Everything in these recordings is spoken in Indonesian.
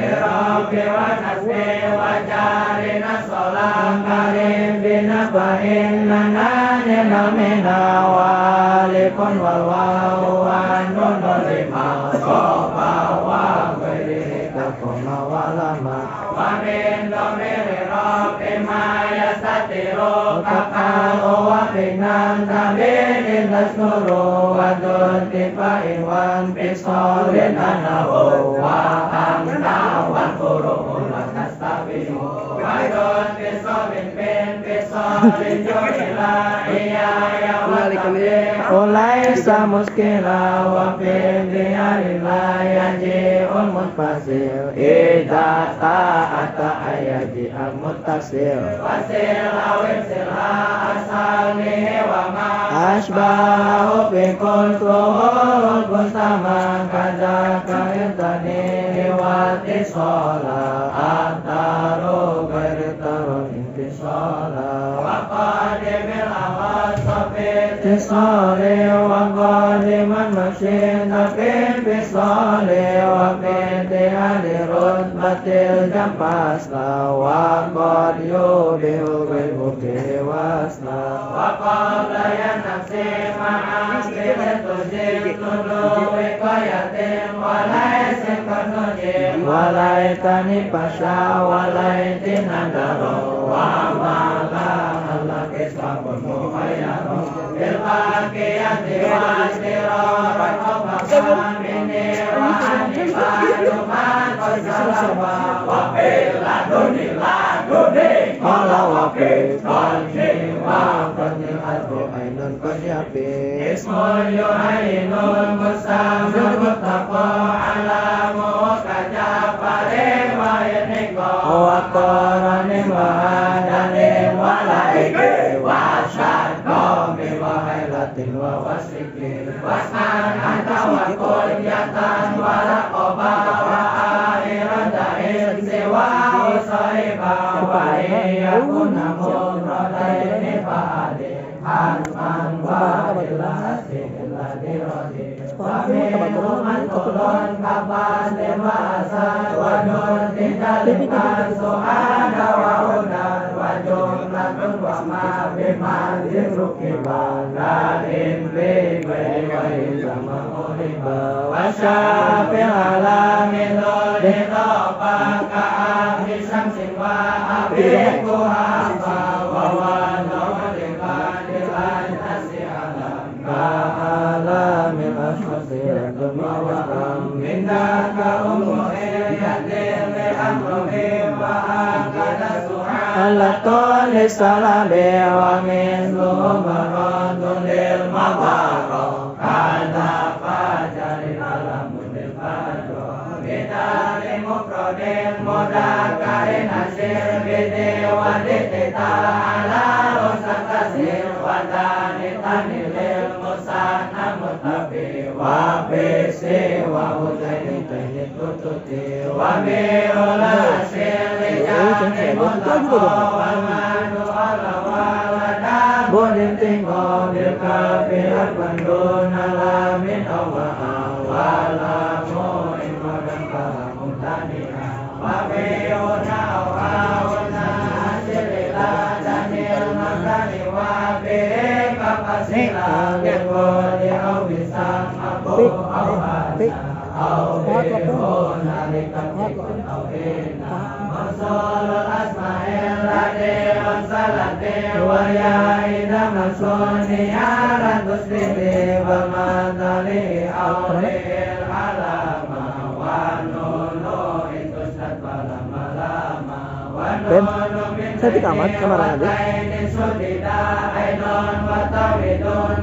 Walau Piwanase wajarina solakarim bina bahin nanane namina walikun walwawan nunulima sobawa berita koma walama wamin domiri roke maya satiro kakao wapinan tabinin nasnuro wadun tipa iwan pisolin anawo wan puro ulas nastabimu wadun pisolin pisolin joila iya ya wakabir ulai samuskila wapin diarila yaji ulmutfasil ida ta'ata ayaji al-mutasil wasil awin sila asali wama asbahu fikul tuhul kusama kada kaitani wati shola antaru beritaru inti shola waqadimil awal sopit tisoli waqadiman masyin tapin pisoli waqinti halirut batil jampasla waqad yubihul bilbuki wasla waqabla yan nafsi ma'akil tujib nudu wikoyatim walai sekonujib walai tani pasha walai tinandaro wa mala Allah kiswabun muhayyaro bilbaqiyati wasdiro rakobaksa mini wa hanifaduman kosalama wa biladuni laduni kala wa biladuni wa qadil adbu ainun qadyabi ismul yuhainun musamul muttaqo alamu kajabarim wa yaniko wa qaranim wa adanim wa laike wa syadkomi wa hailatin wa wasiki wasman anta wa kulyatan wa rakoba wa airadain siwa usaiba wa iyakuna muradaini fa'adi hanman wa ilahasi iladi rodi wa minuman kulon kapan lemasa wa nur tijaliman suhada wa udan wa jumlatun wa ma biman zikrukiba lalin bibai wa izama uliba wa syafil alamin lulito paka'ahi samsin wa abiku hapa wa wadomadikadil anasi alam ka'alamin asmasir dumawakam mindaka umu'iyadil li'amruhim wa akada su'ad alatun lissalabi wa misluhu baradun lil mabaro kada fajarin alamun lil fadro bidari mufrodin mudakarin asir bidi waditita ala rusak kasir wadani tanilil musana mutabi wa bisi wa hujaini tahit kututi wa bi'ula asir lijani mutako wa madu ala walada budim tinggo bil kafirat bandun alamin awa'a walamu imadan kalamun tani'a wa bi'una awa'una asilila danil makani wa bi'ika pasila bilbodi awisam abu awhasa awbihun alikat ikun awina masulul asma'il ladi wansalati wa ya'ida masuni aran tuslibi wa madali awlil alama wa nunu intusat balama lama wa nunu Cantik amat kamera adik.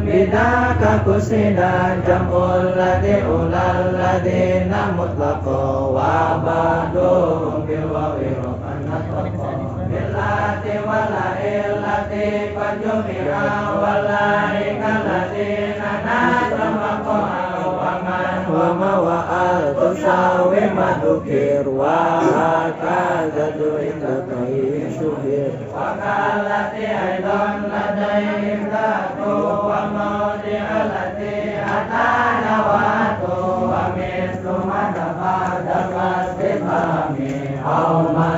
Bidaka kusina jamul ladhi ulal ladhina mutlaqo wa badum bil wawiru annatoko billati wala illati fajumira wala ikaladhina nasramako wa mawa'al tusawi madukir wa hakazadu indakain syuhir wa kalati aidon ladaihim dhatu wa mawdi'alati atana watu wa mislu madafadar wasbihami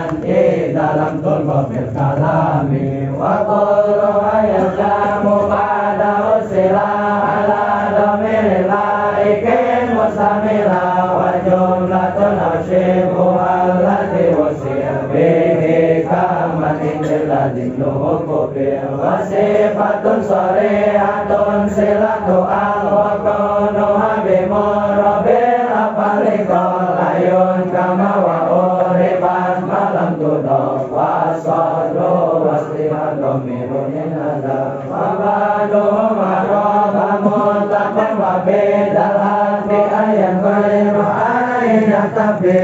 dalam turbo fil kalami wa qulu ayajamu pada usila ala domil laikin musamila wa jumlatun ashibu allati usil bihi kamatin jeladin nuhukubir wa sifatun sorihatun silatu wa kunuha bimurabil apalikol ayun kama wa uribat malam tudok wa sodro waslihat domirunin azab wa baduhum aroba mutlaqan wa bidal hati ayan khairu ayin yaktabi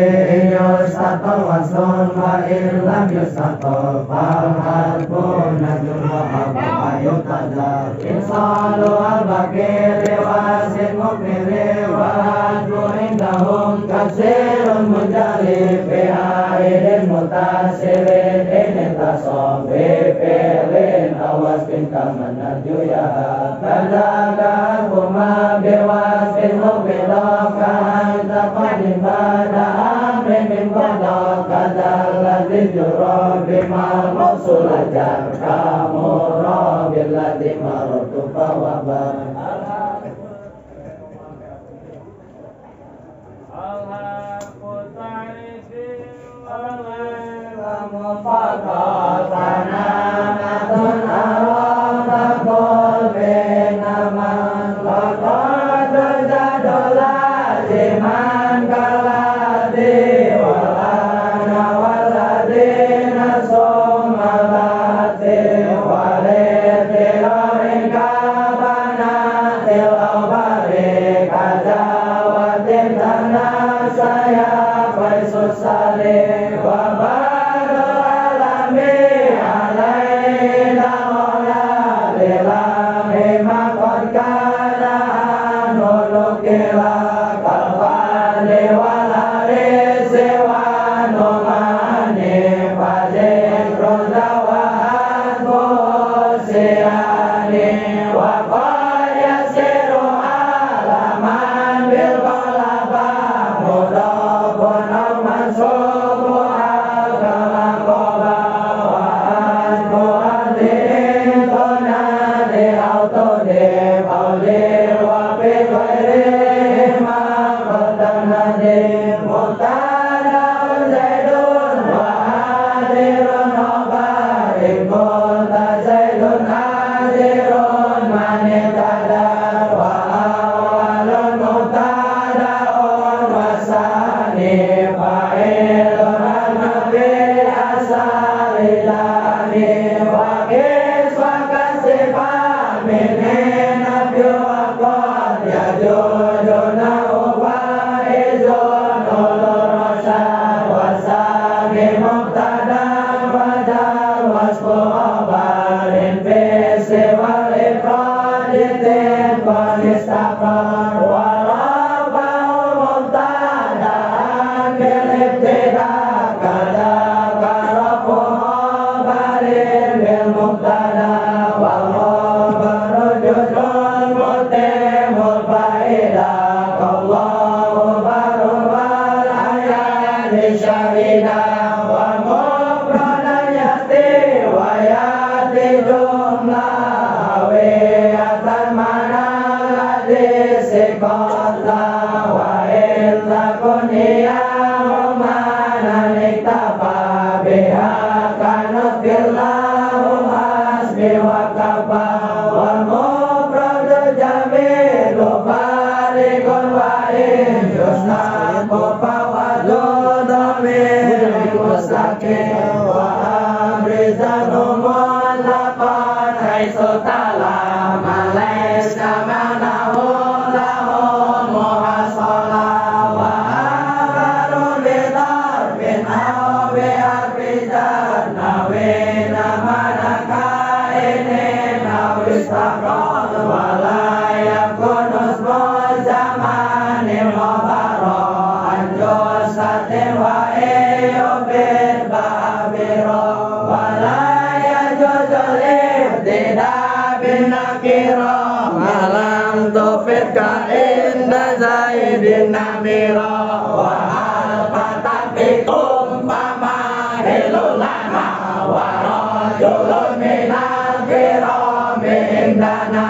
yustatol wasun wa illam yustatol fal harbu najum wa abayut azab insalu al-bakiri wasin mukmiri wa hadru indahum kasirun mujali fi'aidin mutasirin inin tasobi fi'lin awas bin kamanaju ya kadaka kuma biwas bin mukmidok kahanta padin pada amrin bin kodok kadal ladin juro bimal mausulajar kamuro billadin marotu pawabar Fakotana matun arabakul binaman Fakotul jadola ziman kaladi Walana waladina sumalati Walitirorin kabanatil awbari Kajawatin tanah saya Faisus salim wabah Namiro wa al-fatah bikum pamah lana wa rajulun minal kirami indana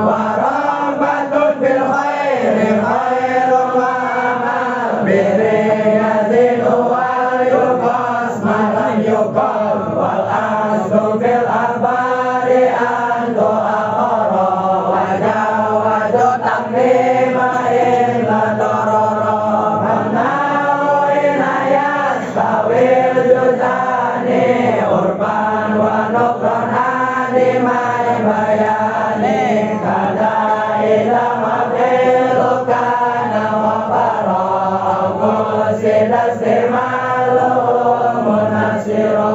wa ragbatun bil khairi khairun wa amal biri yazidu wal yuqas malam yuqal wal aslu fil akhbari antu akhara wa jawadu taqlima illa dororo manau inayat sawil juzani urban wa nukron adimai bayani kada ila mabelukana wa para sidas malu munasiro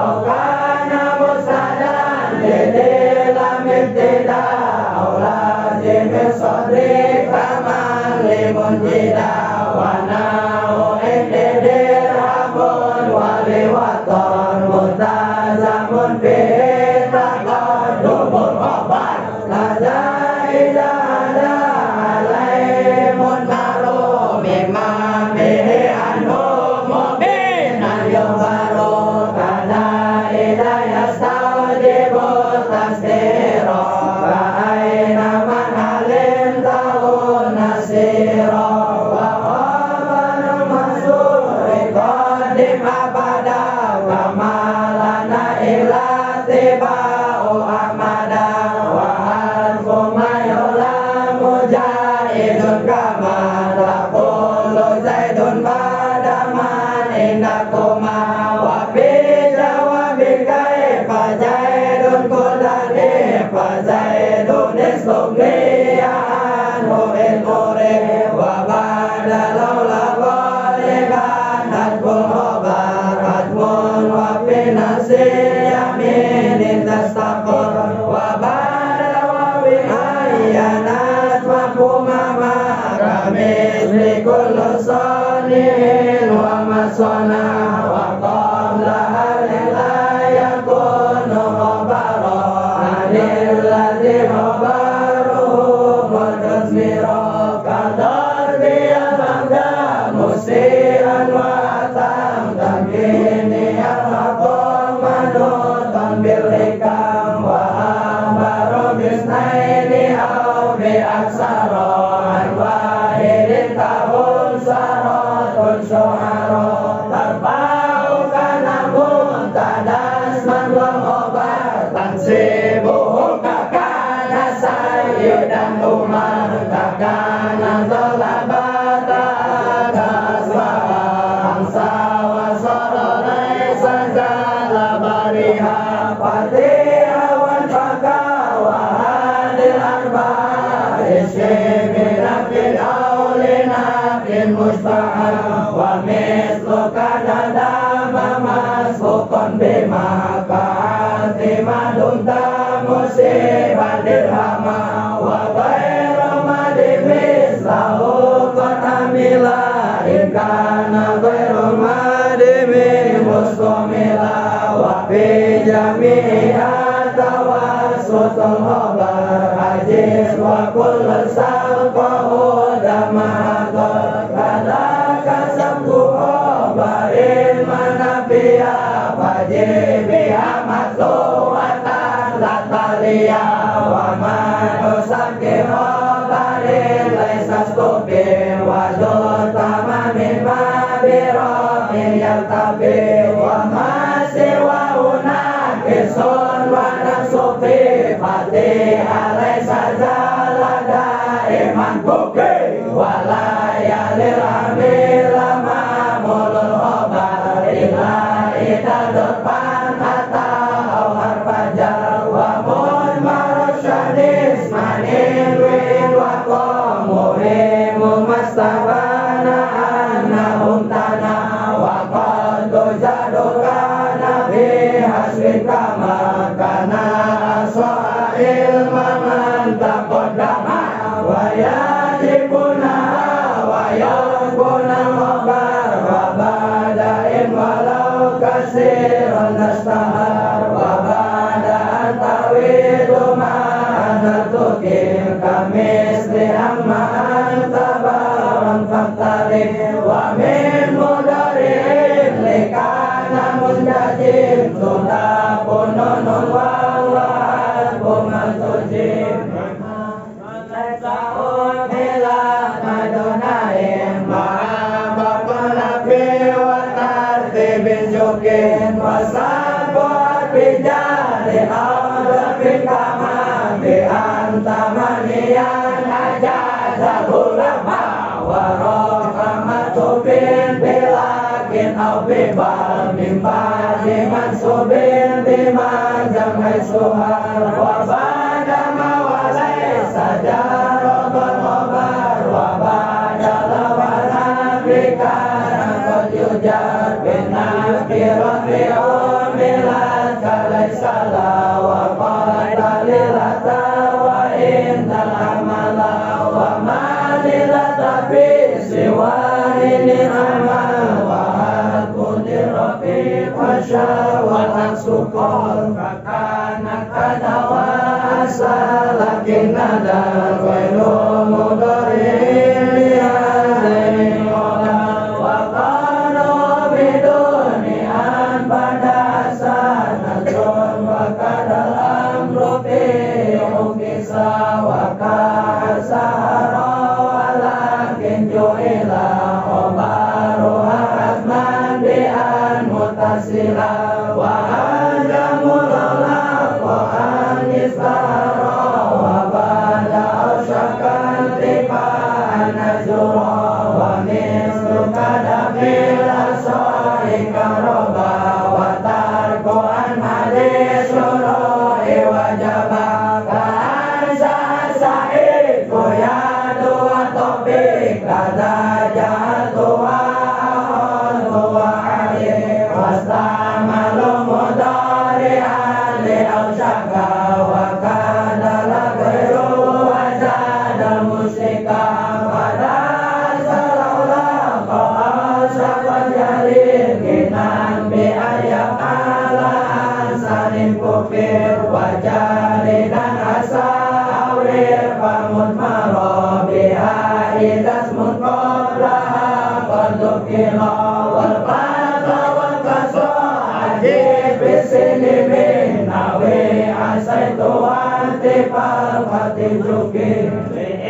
aukana musadan didilam ibtida aulazim sodri kaman limun jida wanau indidir habun wali waton mutazamun fitakon dubur obat laza idada alaimun naru mimma bihi anhu mu'minan yubaru kada idaya saujibu tasdiro ka'aina man halim tahun nasiro wa qabanul masuri qadim abada wa malana ila tiba'u amada wa harfu mayola mujahidun kaman laqulu zaidun badaman indakuma wa fi jawabin kaifa zaidun kudani fa zaidun islubliyahan hu'in ure wa badalau lagoliban hadbul khobar hadmun wa fi nasir yaminin tastaqur wa badalau bihayanat mafhumama kamis likullu sonihin wa masona wa qabla halila yakunu khobaro anilladhi khobaruhu mudusmiro kadar biyamangga musian wa atam tamkini al-haqqo manutan bil-hikam wa ambaru bisnaini au bi'aksaro anwahidin kahun sarotun syu'aro tarba'u kanamun tadas manwal obat tansibuhu kakana sayyidan umar kakana tolabata agaswa angsa wa sororai sanjala bariha patiha wan faka wa hadil arba ishibirakin aulinakin musta'an wa mislu kanada mamasukon bima ka'ati madunta musibah dirhama wa bayra madimis lahu qatamila inkana bayra madimi mustomila wa fi jami'a tawasutul khobar ajis wa kullu salqahu damahator kada kasabku khobarin manafiyah fajibiha matluwatan latalia wa manusaki khobarin laisas kubir wa dutama min mabiromin yaltabi wa masiwa unakisun wa nasufi fatiha laisa jalada iman buki walayalil amil lama mulul khobar ila idadut panata au harfajar wa mun marusyadis manin win wa qamuhimu mastabana annahum tana wa qadu jadukana fi hasbin kama kana aswa'il maman taqaddama wa yajibuna wa yaqbuna khobar wa badain walau kasiran nastahar wa badaan tawidu ma'anatukim kamis lihamman tabaran faktari wa min mudari'in likana munjah wajib sudah pununun wawas bunga tujib Sa'ud bila madunain ma'abapanabi wa tartibin jukin wasabuat bijari awdafin kama bi antamaniyan ajazal ulama wa rokamatubin bilakin au bibal mimba dimansubin dimajam haisuhar wa badama walai sajar obar wa badala walabikana kod yujar binakirati'un milat kalai salah wa qadalilata wa indal amala wa malilata fi siwahini amal wa hakudir rafiq wa syawat sukol kakana kadawa asalakin nadar wa ilumudarin lihazaini wa qanu bidunian pada sanatun wa kadal amru fi'ukisa wa kahasara walakin ju'ila obaru hatman bi'an mutasila wa ajamul laqo'an isbara wa bada usyakan tifa'an najura wa mislu kadafil asoi karoba wa tarko'an hadis syuroi wajaba ka'an sa'sa'i kuyadu wa topik kada jahatu wa ahon wa alim wastamalu mudari'an li awsyaka wa kadala gairu wa zadal musyrika pada salawla qa'al syafat jalil kinan bi ayam alaan salim kufir wa jali dan asa awrir famut maro biha idas munqoblaha qadukila wal qadra wal kasra ajib bisini minawi asaitu antifal khatib jukin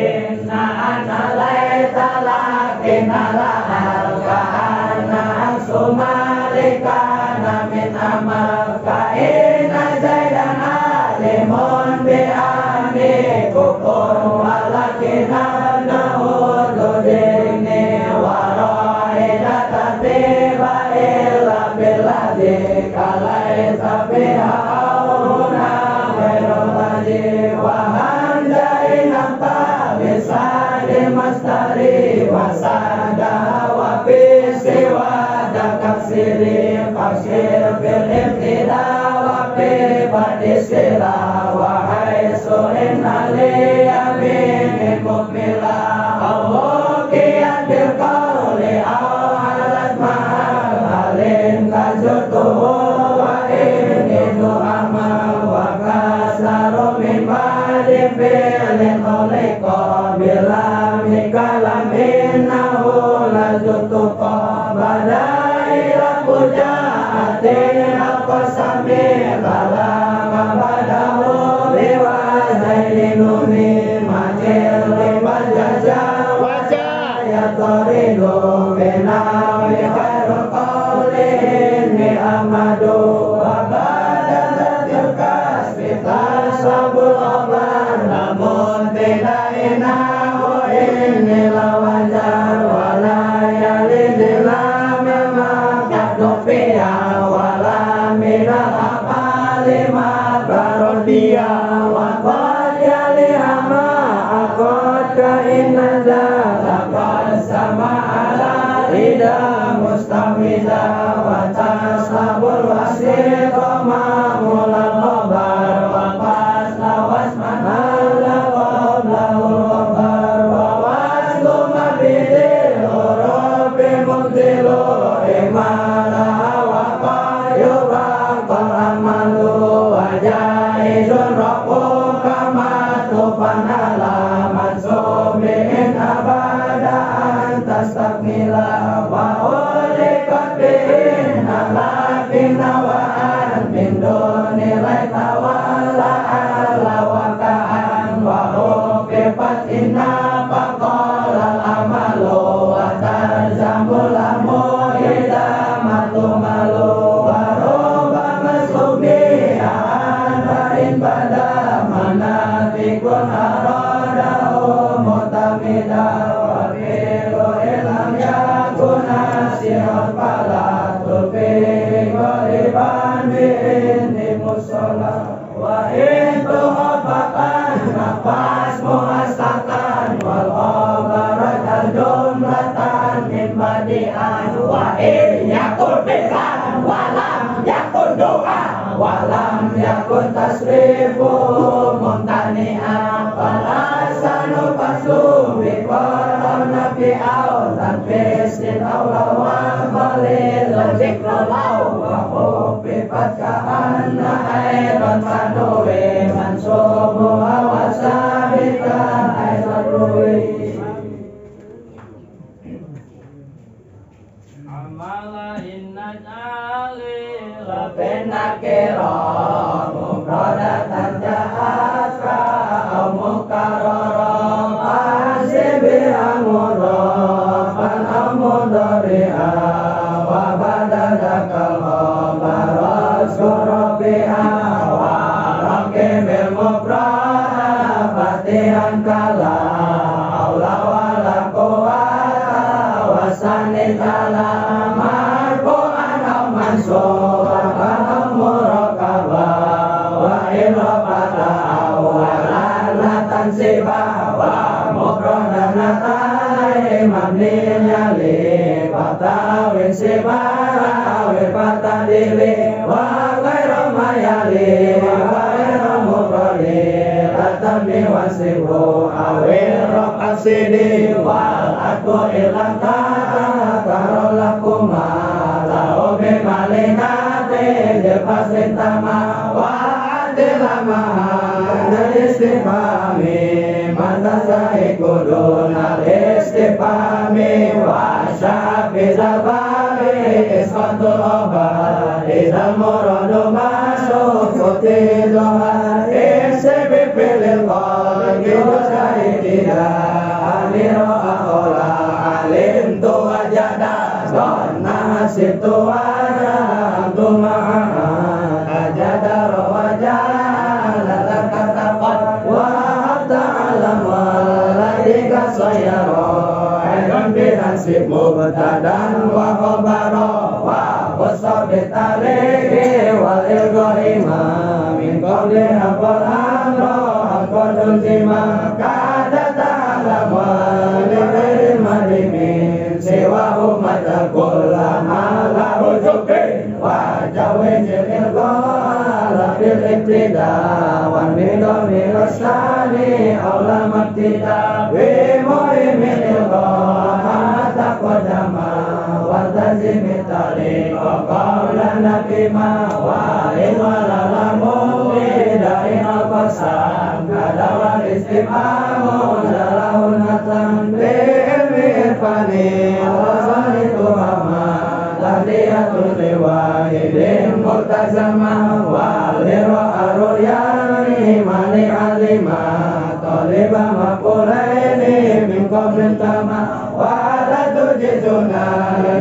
inna ana laita lakina lahal ka'ana aksumalikana min amal ka'ina zaidan alimun bi'ani kukur walakina nahududini waroida tatiba illa biladi kalai sabiha awuna beroladi wahandain amta bisadi mastari wasada wabisi wadakak siri faksir bil ibtida wabi badisila wahai suhin aliyamini mukmila Allah kiat bil qawli awalat mahal alin kajutuhu wa inidu amal wa kasaru min badi filin oleko bilami kalamin nahu lajutuko badaira pujatin al-qasami kalama badahu biwazainuni majil liman jaja wajah yatoridu binawi khairul qawli inni amadu wa badan zatil kasbi tasabul obar namun tidak inahu inni lawajar walayali dilamil makadufiyah walamilal apalima barodia wa qadjali hama akoda innaza laqad sama ala ida mustamida wa tasabul wasito ma'mulal khobar wa pasla wasman ala qoblahul khobar wa waslu mabidil urubi mubdilu imala wa qayuba qal amalu wa jaizun rabu kama tufan ala mansumin abada antastakmila wa ulikat bihin ala finnawa wa itu obakan nafas muasakan wal obarat al jumlatan min badi'an wa in yakun bisan walam yakun doa walam yakun tasrifu muntani'an falasanu pasum bikoram nabi au tanfisin awlawan balil zikrolau wa hubbifat ka'anna ayran manuwi mansubu awasabika ayran ruwi amala inna jali labena kira mukradatan jahasra mukarara pasibi amuro pan amudariha wa badadakal baros korobiha wa rakimil mukrada fatihan kala aula wala kuwata wasanid ala marfu'an aw mansuban aw murakaba wa irafata awalatan sibah wa mukrodanatan mamninya li fatawin sibah wa fatadili wa ghairu mayali wa ghairu mukrodi tatami wasibu awil raqasidi wal aku ilang karolakuma lau bimalinati jepasin tama wa adilama dari istifami mantasai kudun al-istifami wa syafi zabari isqatul obat idal muradu masuk kuti doha isibi pilil qol gitu syahidina aliro ahola alim tu wajada zonna situ wajah tu ma'an ajada rawajah lala katakot wa ta'alam walaika sayaro ayron binansib mubtadan wa khobaro wa khusabit aliki wal ilgohima min qawli hafal amro hafadul zima kada ta'alam walikairi madimin siwa umat al-kulama lahu jubin wa jawin jilil gola bil iktida wan midom mirasani awla maktida wi muhimil ilgola taqwadama wa tazimi tariqa qawla nabima wa ilwalalamu idain al-fasam kadawan istimamu zalahun hatam bi'ilmi irfani wasani tuhama tahdiyatul liwahidin murtazama waliro aruyani mani alima taliba maqulaini min qablin tama wala tujizuna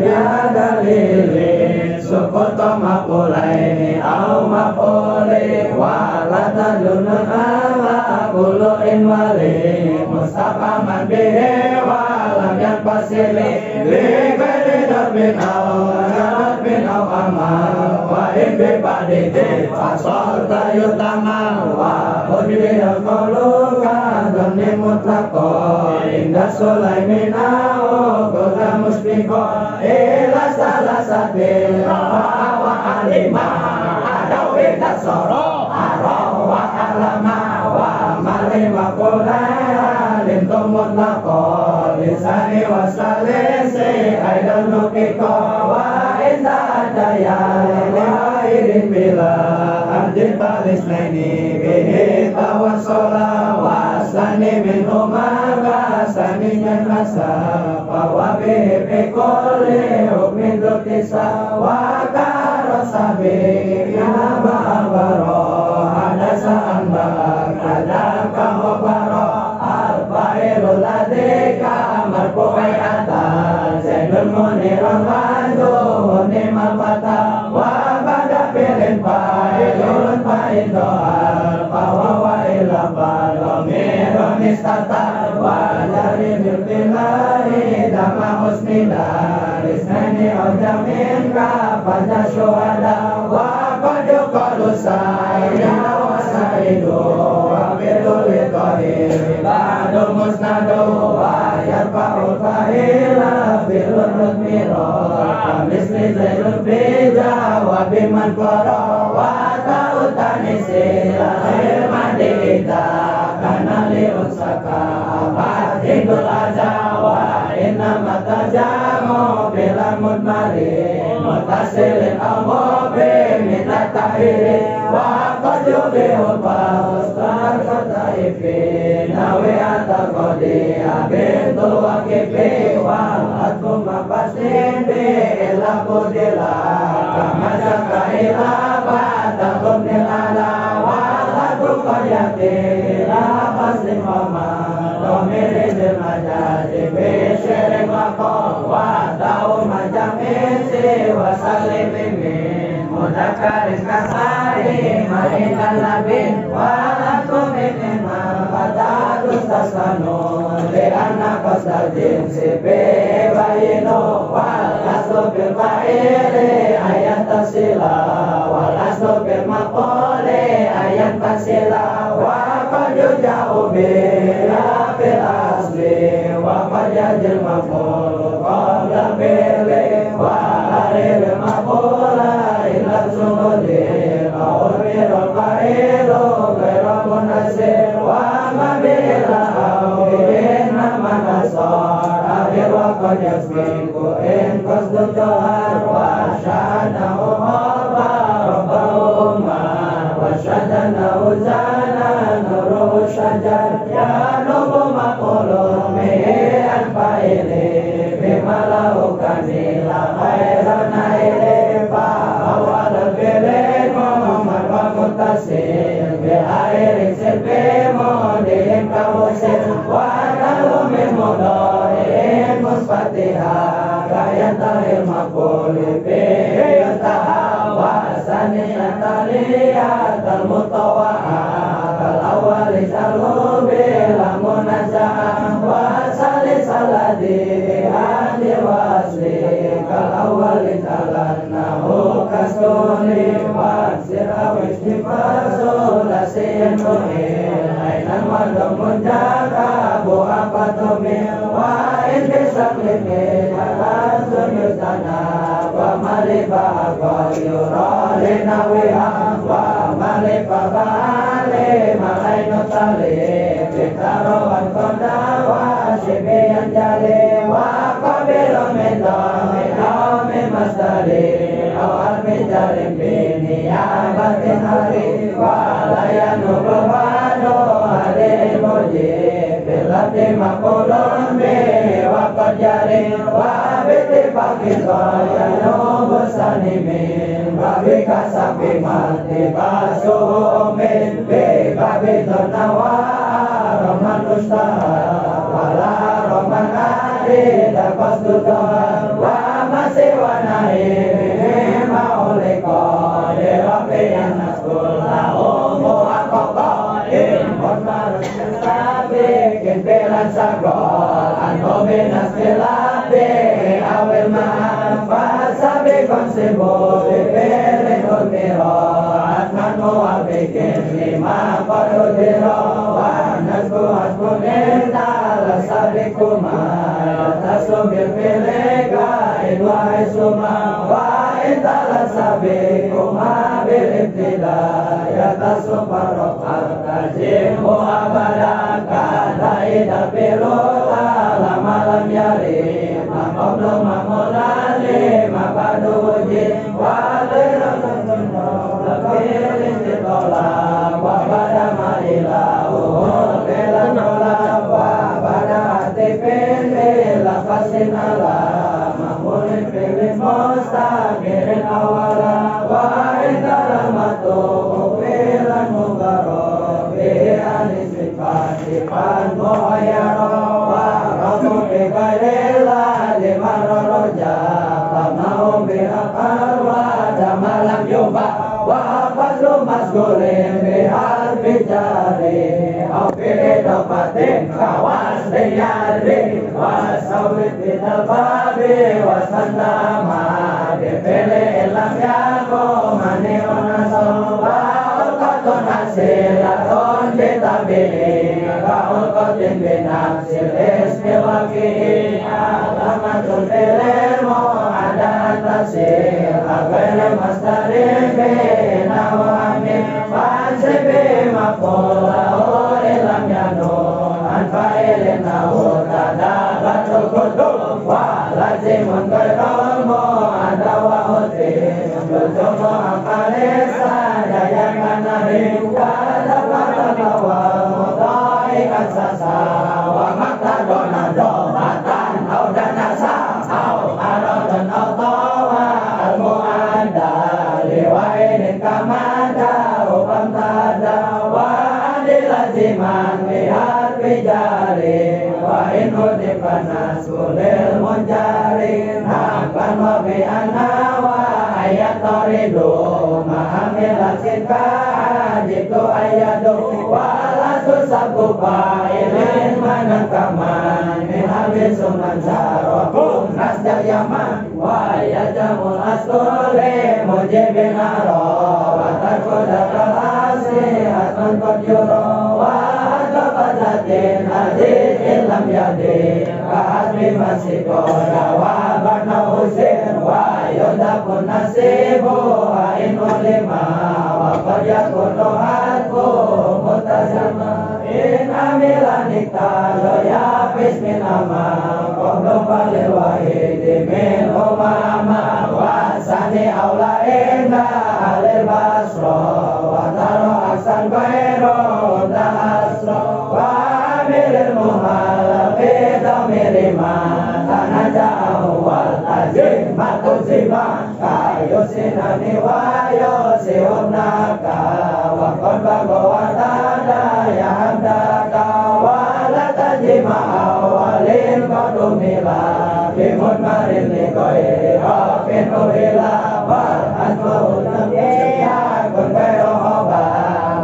ya dalili sukuto maqulaini au maquli wala tajunun ala kulu inwali mustafa man bihi walam yang pasili ligari darbin au amal wa imbi paditi fasol tayutama wa hudbi al-koluka dhamni mutlaqo inda sulaimina kota musbiko ila salasatil rafa'a wa alima adawi tasoro aro wa alama wa mali wa kulaya lintum mutlaqo lisani wa salisi aidan nukiko wa inda adaya liwairin bila arjin palisnaini bihi tawassola wasani min umaga sani min rasa bahwa bihi pikuli hukmin dutisa wa karosabi ya ba'abaro hadasa anbar ada kahobaro al-fairul ladika marfu'i atas zainul muniran wandu nimal fata wa bada pilin fa'ilun fa'indohal fawa wa ila falomirun istata wa jari bilbilahi dama husnida isnani ojamin ka pada syuhada wa qadu qalu sayya Zaidu wa bidul Qahir Badul Musnadu wa yarfa'ul fa'ila bilul mudmiro Misli Zaidul bija wa biman qara wa ta'utani sila ilmadita kana liunsaka Abadidul ajawa inna matajamu bila mudmari mutasilin amobi minat tahiri wa qadubihul pastar khataifi nawi atakodi abidul wakifi wal adkum mapasin bi ila kudila kama jaka ila batakum nilala wal adkum kayati ila paslim mama domiri jemajaji bishirik makom wa daun majam isi wa salimimi mudakaris kasari ma'ikan labin wa lakum inima patadus tasanu lianna qasdajim sipi bayinu wal aslu bil fa'ili ayat tasila wal aslu bil maqoli ayat tasila wa qad yuja'u bila bil asli wa qad yajil maqol qabla bili wa aril maqola ila sumudi qawmirul qa'ilu ghairu munasir wa mabila awina manasar akhir wa qad yasbiku in qasdu johar wa syahadahu haba rabbahu umar wa syahadahu zana nuru syajar ya nubu maqulun mihi anfa'ili bimalau kanila khairan aili fa'awal bilimu marwa mutasil bi'airin silbimu dihim kamusil wa kalumi mudorin muspatiha kayatahil maquli biyutaha wa saniyataliya talmutawaha kalawali jalubi lamunazaha wa salisaladi hadi wasli kalawali jalannahu kasuli wa sirawish difasul asiyin muhil ainan wadumun jaka bu'a patumil wa indisaklimil halan sunyutana wa malifa qalyurali nawiha wa malifa ba'ali malainu talib bitarawan kondawa shibiyan jali wa qabilu min dami awmi masdari awal min jalim bini abatin hari wa layanu berbadu hari mujib bilati makulun bi wa qajari wa bitifaqin qayanu busanimin wa bikasabi mati basumin bi babi donawa roman ustaha wala roman adi dapas tutohan wa masih wanai mauliko dirapi yang naskul lahu mu'akoko impon marus kesabi kintilan sagol anobi naskilabi awil ma'an fasabi konsibu dipilih ulmiro atman mu'abikin lima kodudiro wa nasku hasbunin tala sabi kumar tasumbil pilika inwa isuma wa intala sabi kuma bil ibtida ya tasumparok al-tajim mu'abada kada ida pilota lama lam yari maqablu mamulali mabadu wujid wa lirasatuno lakil istitola wa bada ma'ilahu belanola wa bada atifin bilafasin ala mahmulin filin mustaqirin awala wa intala matu filan mugaro bi'anis sifat mu'ayaro wa ramu biqairila limaro roja tamau bi'akar wa damalam yuba wa fadlu masgulin bihal bijari awfiri dopatin kawas diyari wa sawit bidal babi wa sandama dipilih ilam yaku mani unaso wa ulkatun hasil kaul qatin binafsil ismi waki'i alamatul ilmu ada antasil agayna mastarin bina wa amin fansibi maqolahu ilam yanun anfa'ilin nahu tadabatul kudul wa lazimun kairamu ada wa hutim berjomo akalisa daya kanari kada pada wa mudai kasasa wa maktadona dobatan au danasa au aradan au tawa al-mu'anda liwainin kamada upam tada wa adilaziman lihat bijari wa inudi panas kulil munjari akan wabi'ana wa ayat toridu mahamilasin kajitu ayadu walasu sabupa ilin manakaman mihabis suman sarokum nasjak yaman wa yajamul askuli mujibin aro watar kodakal asli atman kodyuro wa kabazatin aziz ilam yadi kahasmi masiko dawa barna usir wa yodakun nasibu wa inulima wa qadyakun dohatku mutasama in amilanikta loya bisminama kodom balil wahidi min umama wa sani awla inda alil basro wa taro aksan bairo da asro wa amilil muhalafi damirima tanaja'u wal azim matuziba kayo sinani wa yosi umnaka wa konba gowatada ya hamdaka wa latajima awalin kodumila bimut marin likoiri hafin uhila war asma'ul nabiya kun kairo hoba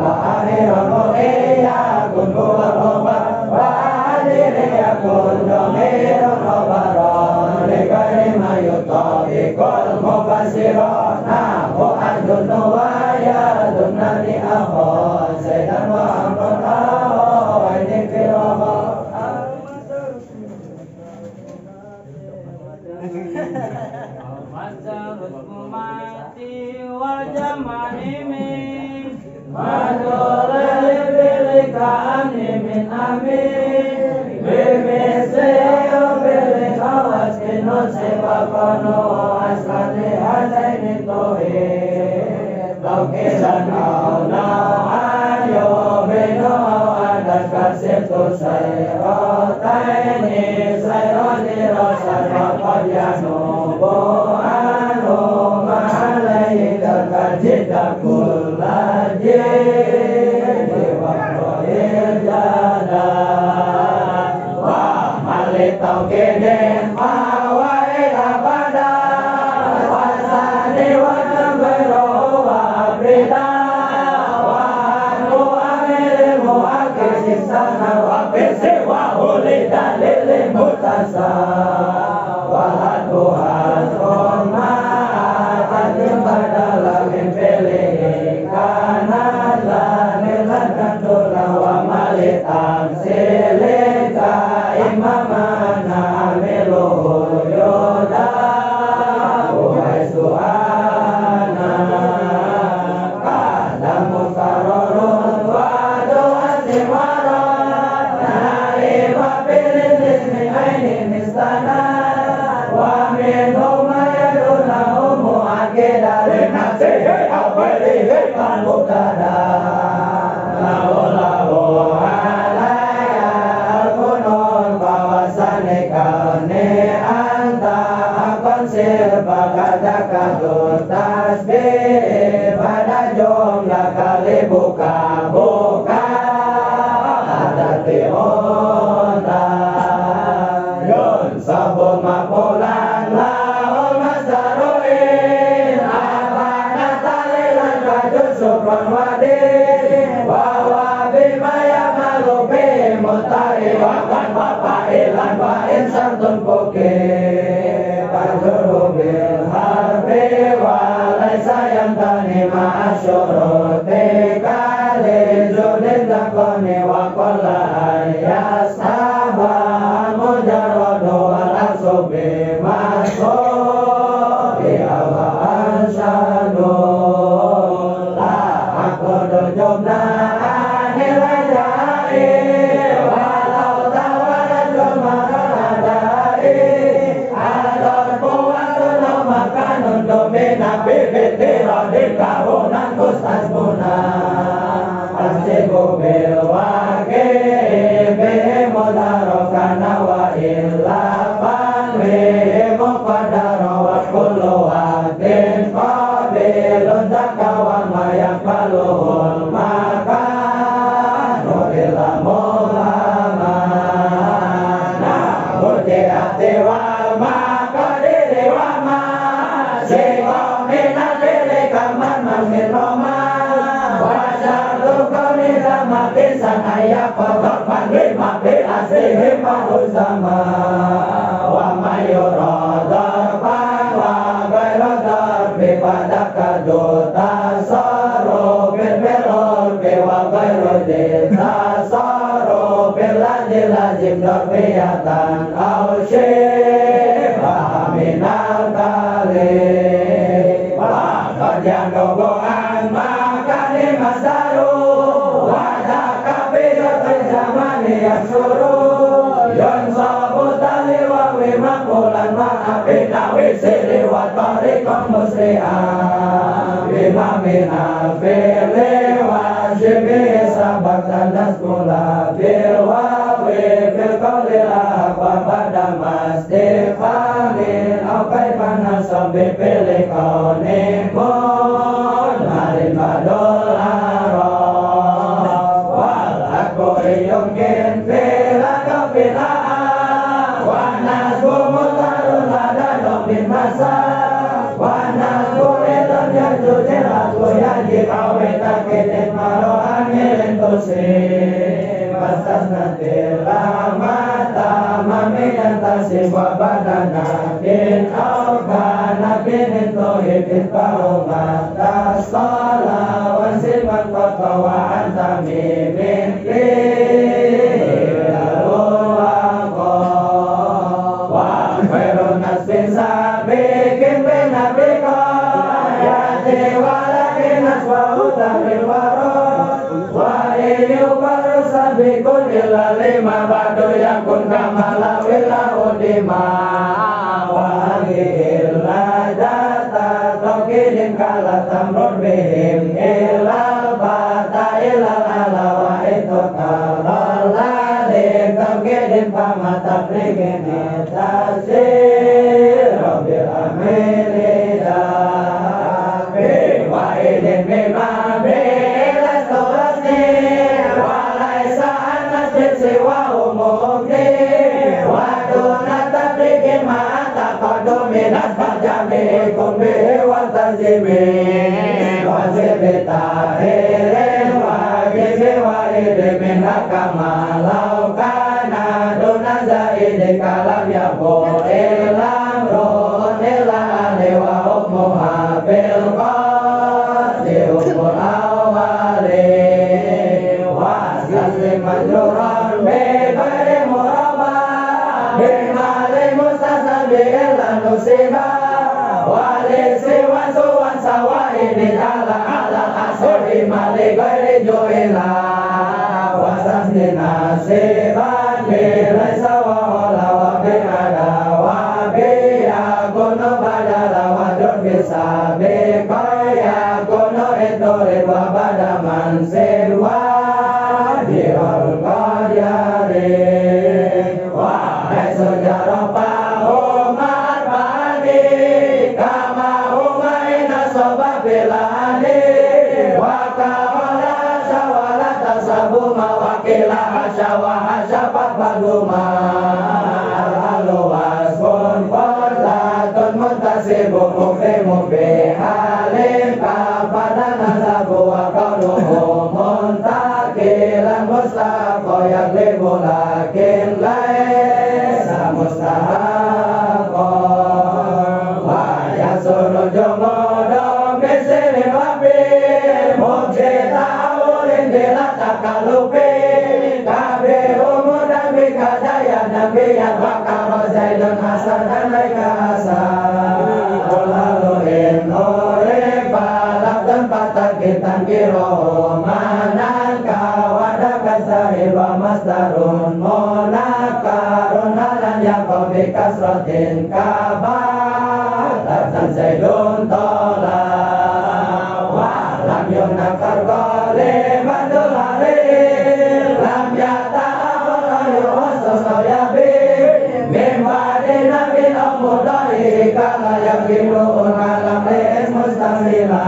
wa ahiron mu'iyya kun kuwal hoba wa adiriya kun domirun hobaron likairi mayutobikul mubasiron nahu adun nuwaya dunani ahon saydan wa amron ahon wa ini firohon Sartun poke, parjuru bil harbi, walai sayang tani asyuruti kali judin takoni wa kola ayas sabah mujarrodu ala subi masuk Allah syadu la aku dujubna anilai jai walau tawarat jumaradai adon kuatun makanun domina bibiti rodin kaunan kustas guna asiku bilwake bimudarokana wa ilapan bimukadaro wa kuluwatin qabilun zakawa mayak baluhul makan nurila muhamana murtiati wal makadiri wa ma singomina diri kaman mamin roma makisan ayah kotor panggil mabil aslihi mahusama wa mayurodor pangwa gairodor bipada kaduta soro bilbilor biwa gairodita soro bilajilajim dor biyatan aushif aminal kali wakadyan dogoan makani masaru yang suruh yon sabu tali wa wimakulan ma'abina wisiri wa tarikon musri'ah bimamina fili wa shibi sabak tandas kula bilwa bil kolila wa pada mastifangin aukai panas sambil pilih konimun marin badol yungkin fila fila wanas bumutarun lada nobin masa wanas buretan yang jujur aku yang dikaweta kitin maro angin tusi pasas nanti lama tamami yang tasib wabadana bin awgana bin intohibin paumat tasala wansiman kotawa antami bin bikun illa lima badu yakun kamala wila udima wagi illa jata tokidin kala tamrun bihim illa bata illa ala wa itu kalala dim tokidin pamata prigin itasir robil amirida biwa idin bima bila surasni sewa umumni waduna tabrikin ma'ata koduminas pajami kumbihi wantazimi wasibi tahirin wajibi wa'idi minna kamalau kana duna zaidi kalam yabu ilam ru'un ila aliwa umuha bilqati umur awali wasasli majruran bebari muraba bimali mustasabi illa nusiba wali siwan suwan sawa ini ala asuri mali gari juila wasasli nasiban bilai sawa ola wa biada wa biya kuno badala wa dur bisa bikaya kuno itorit wa badaman sirwa dirol qadiyari wahai sejarah pahumar bani kama umaina soba bilani wa kamala syawala tasabu mawakila hasyawa hasyapat baduma al-aluas pun portatun muntasibu mufi halim kapada nasabu wa kaunuhu muntakilan mustafa yaglibu lakin laisa mustahaqo wa yasunu jumudu bisiri wabi Aliyah wa karo Zaidun Hasan dan mereka Hasan Lalu Nuri balap tempat takitan kiro Manan kawada kasahil wa masdarun Munakarun halan yakobi kasrotin kabar Lapsan Zaidun tola Walam yunakar gole bandul halil Lam yata amalayu wasoso yabim Mimbadina bin omudari Kala yakimu'un alam li'is mustamila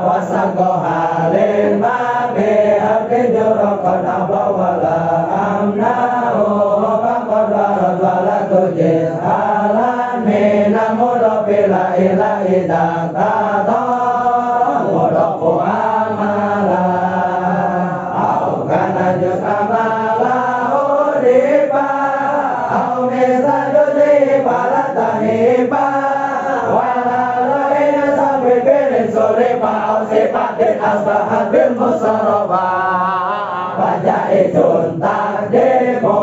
Wasako halil mabi Abdi jurokon abawala amna'u Wakakon warad wala tujis Alan minamudo bila ilahi dangkata Mudoku amala Au kana jus amala udipa Au misa judipa latanipa Walala ina sambil pilih suripa Au sifatin asbahat bil musaraba Baca ijun takdimu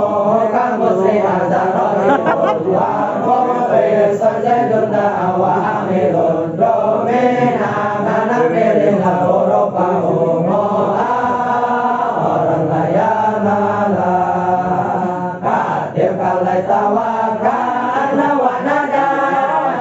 Kamu sihazan rohimul Wa'amul Sajadun da'awa amilun Domina Mana pilih Urupa umu'a Orang layan ala Kadir kalai tawakan Nawanada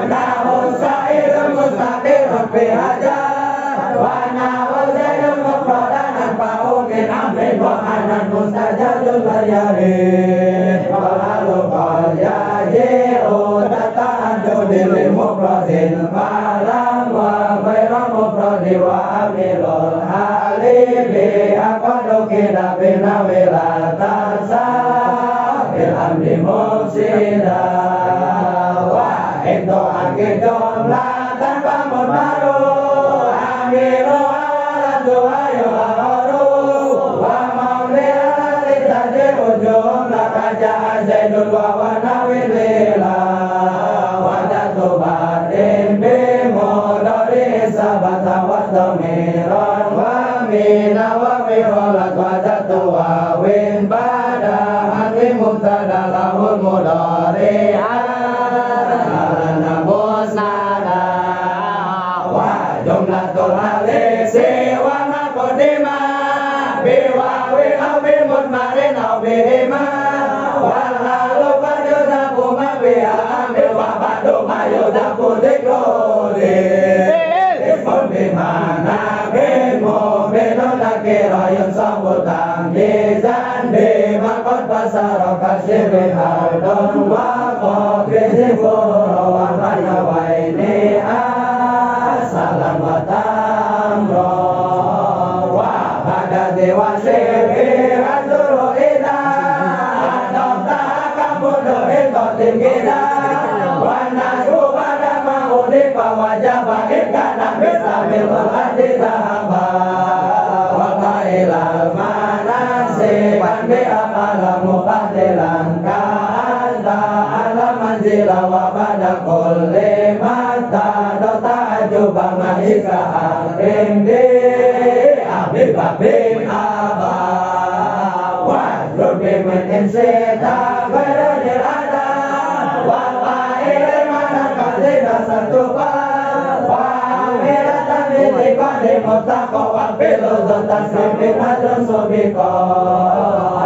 Nahun sa'irun mustaqirun bihajar Wanahun zaidun mufradanan Fa'umin amrin wa'anan mustajadun bayarin Walalu qal yaji'u Tataan judilil mufradin Malam wa bayra mufradi wa amilul halibi Akadu kida bina wilatasa Bil amri mufsida Wa itu akid jumlatan bangun baru Amilu awalan duhayu awaru Wa mawli'ala litajir ujum Lakaja zaidun wa wanawin lila Wadatu batin bimudori sabata wa domiron Wa mina wa mirolat wadatu wa win bada Hanwi mubtada lahul mudori Alana musnada Wa jumlatul halisi wa makodima Biwa win au bimudmarin au bihima Walhalu fajudaku mabiha ambil wa badu mayudaku dikroli Ifun bimana binmu binun nakirayun sambutan Dizan bimakot pasaro kasyirin hardun Wa kokrizi buro wa mayawaini Asalam wa tamro Wa badadi wa syibir azuru ida Adokta kabudu ikotin kita Wanasu pada ma'udik Wajaba ikana bisamil Wahadi sahaba Wakailal manasik Andi akala muqadilan Ka'anta ala manzila Wa pada kulli mata Dota ajuba mahika Rindi Abib abib abba Wajud bimin insita Gairanil ada Wakailal manakazina Sartupa Wa'amilatan bitikadi Mutako wabilu Zotan sibik hadun subiko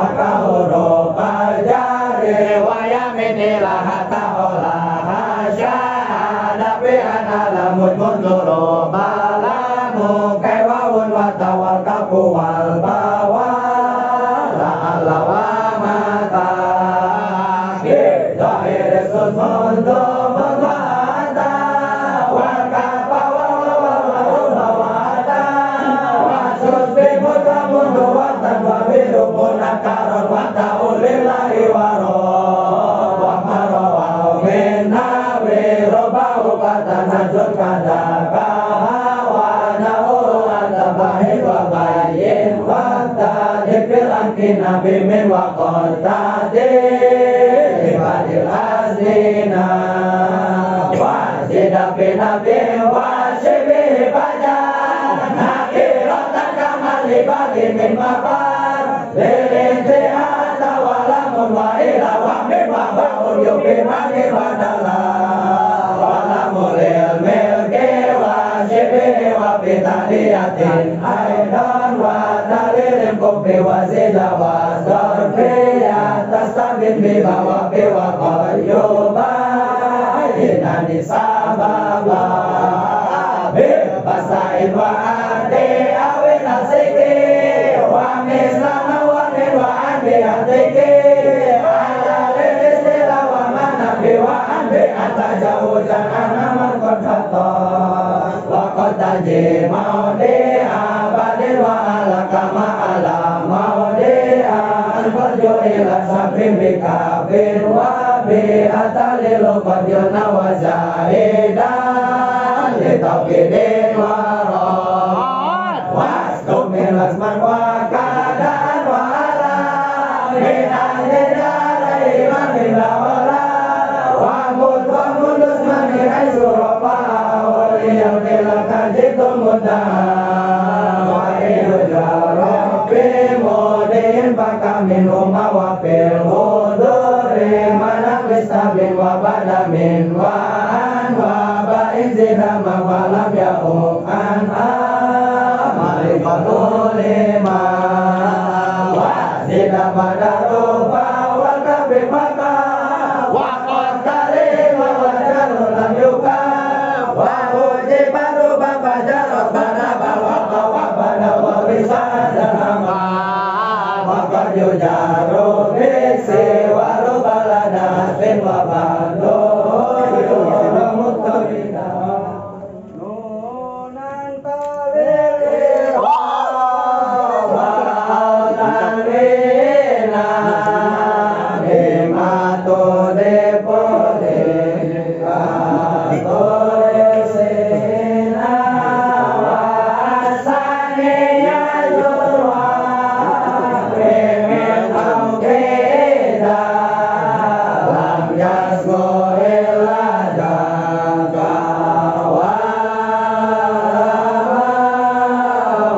Akahuru Baljari Wayaminilah hatta olah Syahadabi analamut munduru Balamu Kewawun watawal kapu wal bawal La'ala wa mata Zahir sus mundur Mungwata Wal kapa wal wata Wasus bimut wa mundur Watan wa bidu munakaron Wata ulillahi waro Wa marawau minna Wirobau kata najun kadaka Hawana bahid wa bayin wa tajibir anki nabi min wa qotati ibadil azina wa zidabi nabi wa shibi bajan nakiratan kamal ibadi min mafar lilinti hata walamun wa ila wa min tin ai don wa dalilem kopi wa silawas don priya tasam bin bawa pewa koyoba inani sababa basain wa ade awe nasike wa mesama wa wa ade atike ala lestela wa mana pewa ade atajau jangan aman kontata wa kotaje maude abade wa ala kama ala maude anfarjo ila sabim bika bin wa bi atalilo kodyo nawazaedan litawkidin waron waskum milasman wa kadaan wa ala minan lidarai manila wala wa mundus manihai suropa waliyam nilakan jitul muda wa ilu jarobi modin pakamin rumah wa pil huduri manak listabin wa badamin wa an wa ba'in zidama wa lam ya'um an amalikatul lima wa zidama darupa wa kabin maka wa qatari wa wajarul lam yuka wa uji baru bapa jarot bana bawa bawa bana wa bisadama maka jujaro biksi waru balada bin wa bando yoro mutabina nunan tawiri wa waranarina himato depode katore sena wasane yajurwa remen aukeda lam yasgo elada kawa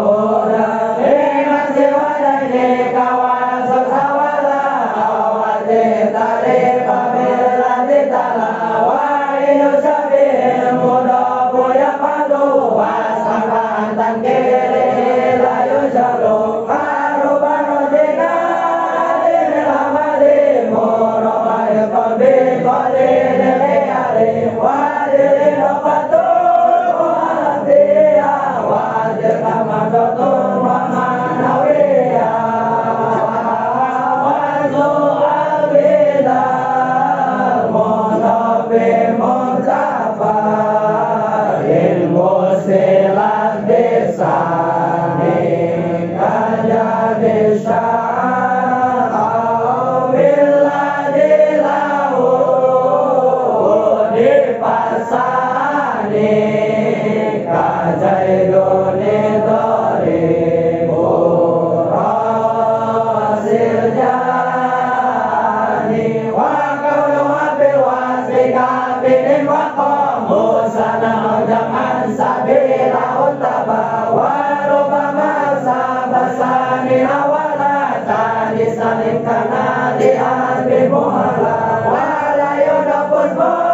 ora eman sewadane kawan sesawala awate tare pamela ditala wa inu sabil muda puya padu wasakan tan kere layu jalo arubano jika dilamali moro ayo kondi kondi neleare wajir inopatu muhalantia wajir kamadotun wamanawiya wazu albida monopi muzafa ilmu silat desa nikaya desa pasane kajai done dore rasil jani wa kaulu abil wasika binin wa musana jaman sabila utaba wa rubama sabasani awala tadi salim kana di arbi muhala wa la yudapun Wa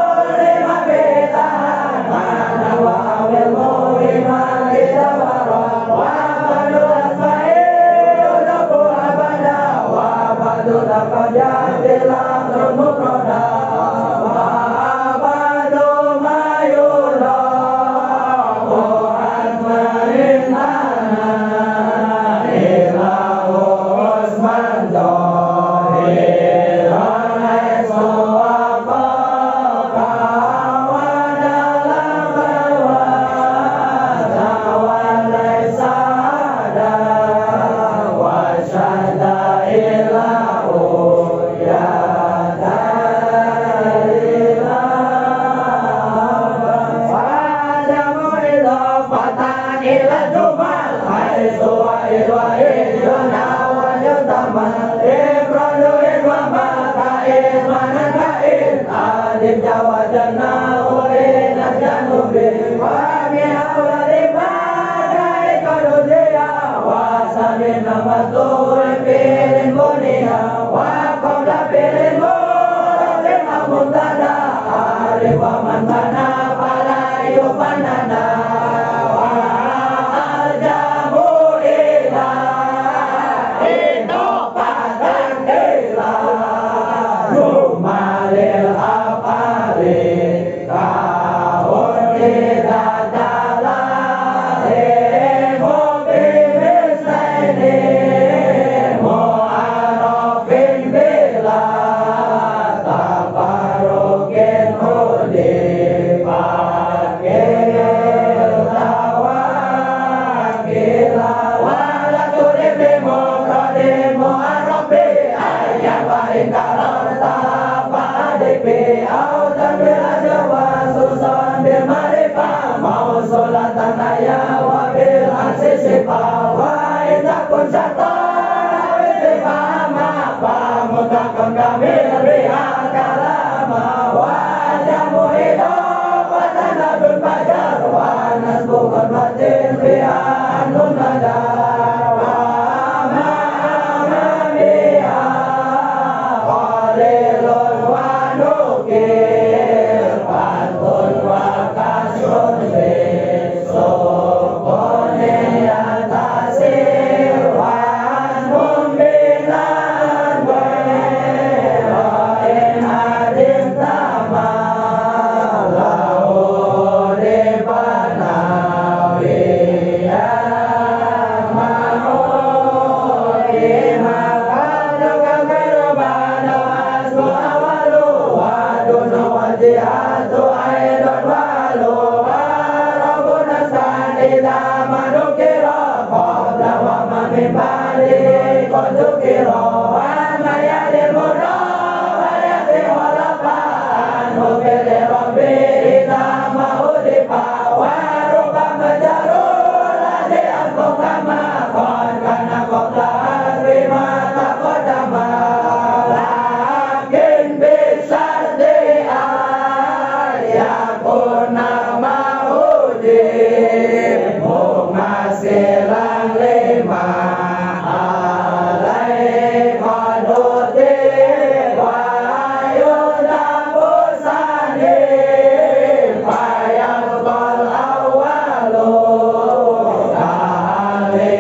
Hare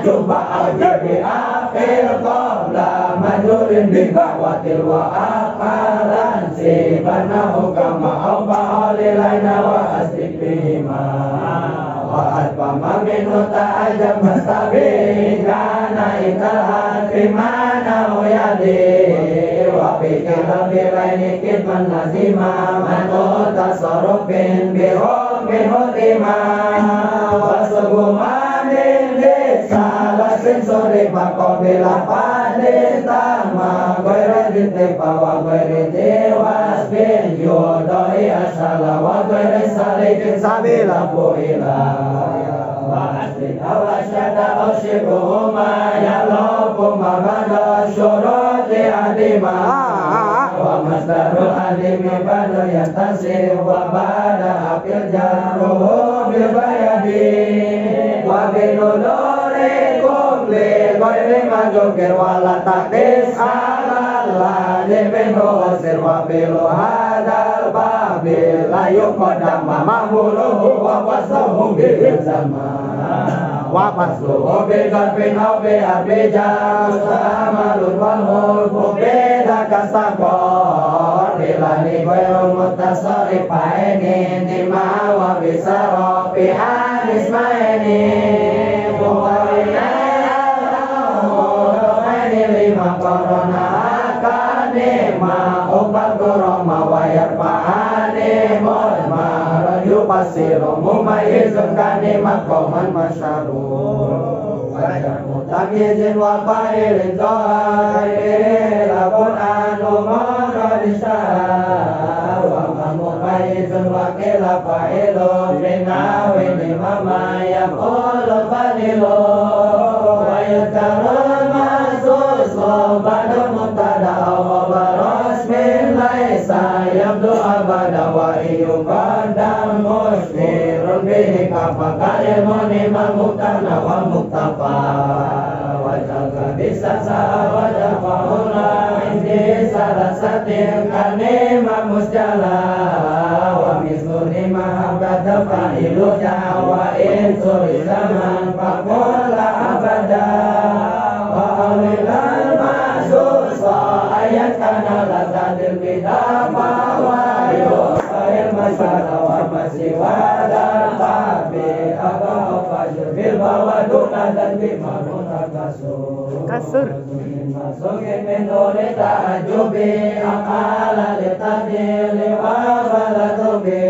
jumpa al-jibi akhir qabla majurin bikawatil wa akalan sibanahu kama awba lilayna wa astikbima wa adbama minu ta'ajam mastabi kana ikal bimana uyadi wa fikirah bilaini kitman lazima manu tasarrufin bihubbin hutima wa subuma min salah sensori pakobila padin tama goyre dite pawa goyre dewas bin yodoi asala wa goyre salikin sabila puila wa asli awasyada oshibuhuma ya lopuma bada syuroti adima wa masdarul adimi bada yatasir wa bada apil jaruhu bilbayadi wa binuluri kumli goyri majukir wala takdis alala jimin huwasir wa bilu hadal babil layu kodama mahmuluhu wa wasahu bil zaman wa fasluhu bil karfin au bi arbijal samalun wal mulku beda kasakor dilani goyru mutasari paeni nima wa bisaro pihan ismaeni buharina al-awani lima korona akanima obat koroma wayar pahane mozma raju pasiro mumayizun kanima koman masyarur wajah mutamizin wa fa'ilin zohari labun anu moradisa wa mumayizun wa kila fa'ilun binawin imama yakulu fadilu wa yukarun masusu badun mutada awabaros min laisa yabdu abada wa iyukadam musmirun bihi kafakalil munimah muktana wa muktafa wajah bisa wajah faula indi salasatin kanima musjala wa misluni mahabada fa'ilu jawa insuri zaman fakula abada wa awilal masusa ayat kana lazadil bidafa wa yusahil masyara wa masiwada tabi abau fajr bil bawaduna dan bimanun kasur masukin min dole ta'ajubi akala litadili wa balatubi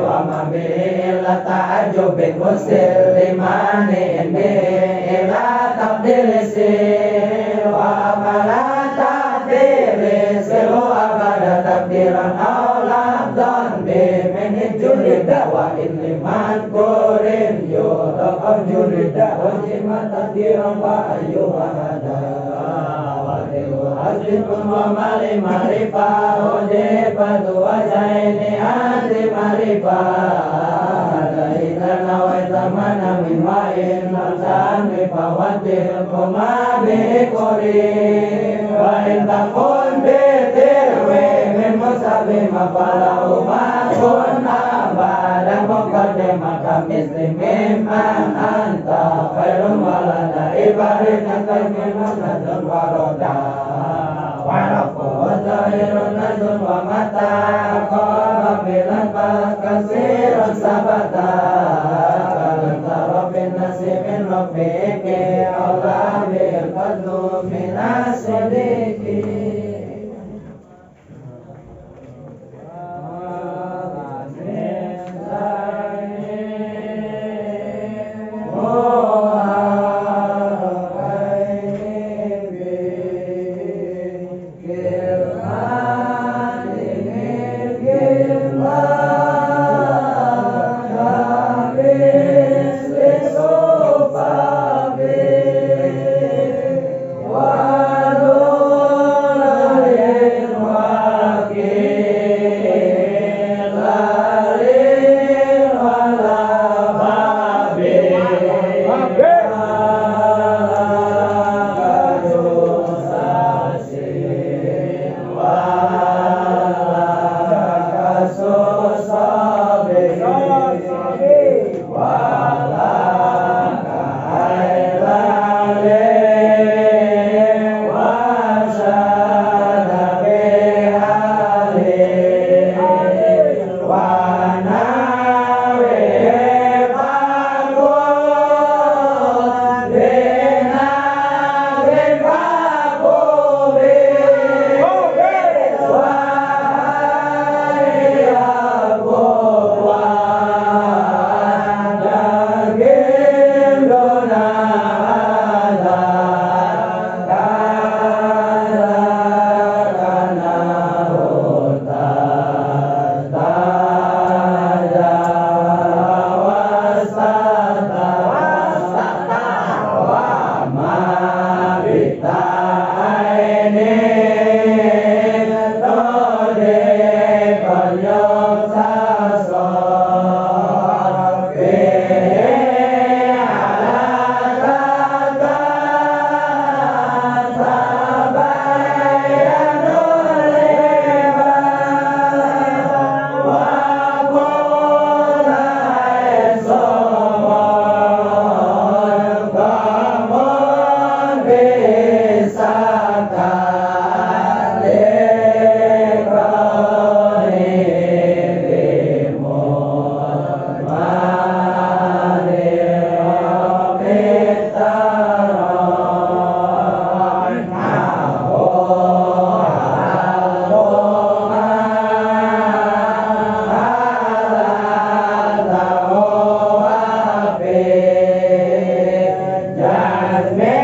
wa mabihi ila ta'ajubin musil limani indi ila tabdilisi wa akala tabdilisi lu abada tabdiran awlam dhanbi min jurida wa liman kurin yudhaq jurida wa jimat tadiran wa ayyuhada wa tilu hasbikun wa mali marifa ujibatu wa jaini ati marifa hadaina nawaita mana min wa'in narsan bifawatil kuma bikurin wa intakun bitirwi min musabi mafalahu makun abadan muqaddimaka misli mimman anta khairun walada ibarin antarmin manadun waroda warafu zahirun nazun wa mata qabilan bakasirun sabata kalantara bin nasibin rafiqi Allah bil fadlu minas sidiki Wow. asme